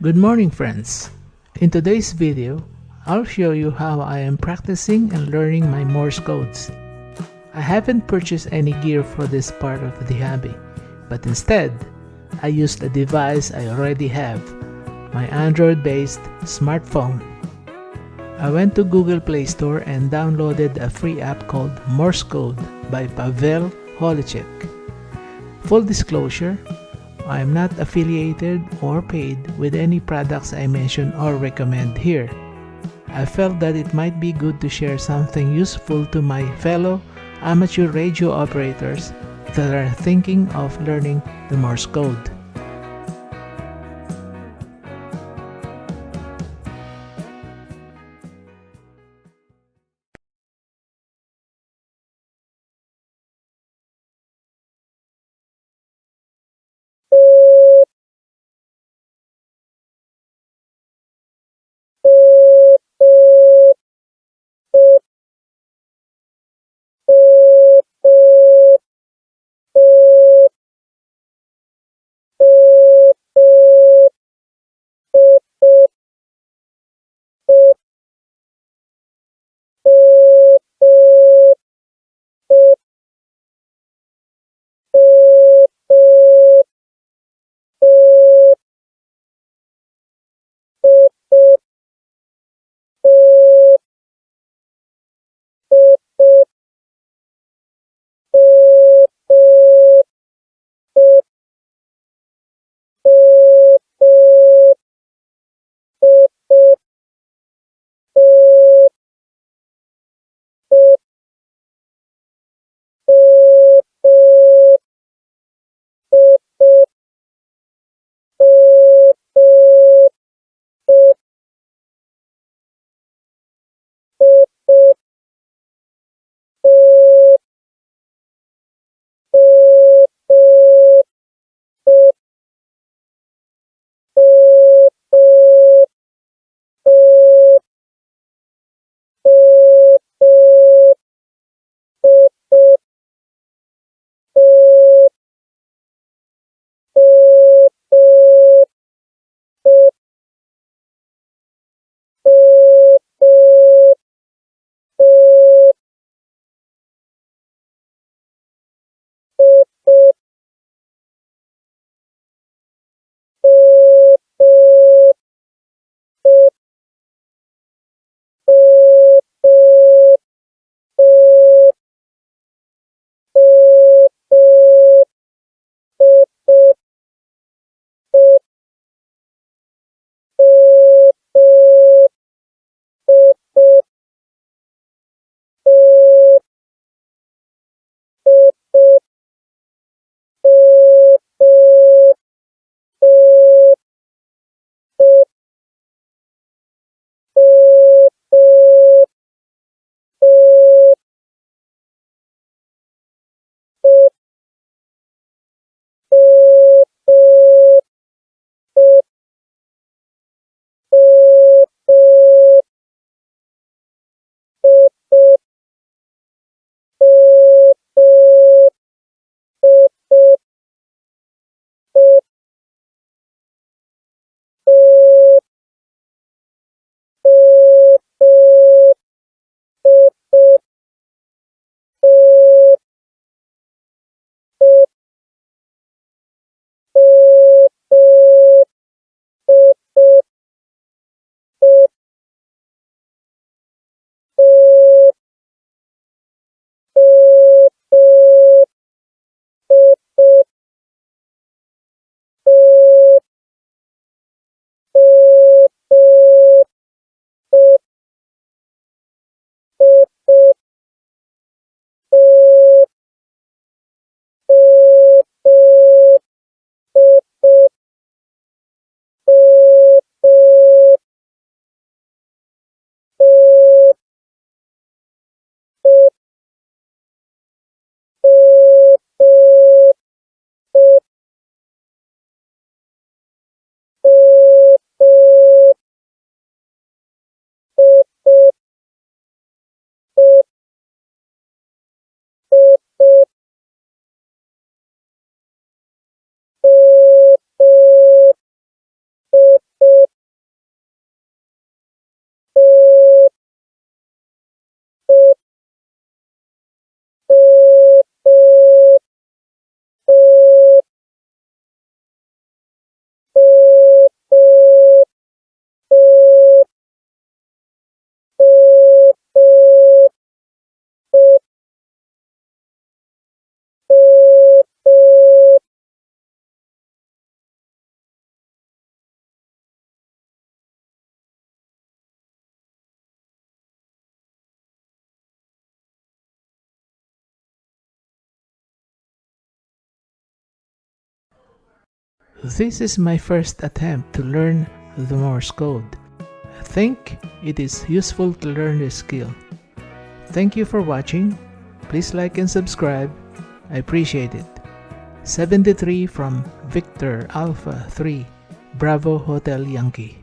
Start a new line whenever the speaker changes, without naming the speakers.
Good morning, friends. In today's video, I'll show you how I am practicing and learning my Morse codes. I haven't purchased any gear for this part of the hobby, but instead, I used a device I already have, my Android-based smartphone. I went to Google Play Store and downloaded a free app called Morse Code by Pavel Holicek. Full disclosure, I am not affiliated or paid with any products I mention or recommend here. I felt that it might be good to share something useful to my fellow amateur radio operators that are thinking of learning the Morse code. This is my first attempt to learn the Morse code. I think it is useful to learn this skill. Thank you for watching. Please like and subscribe. I appreciate it. 73 from Victor Alpha 3 Bravo Hotel Yankee.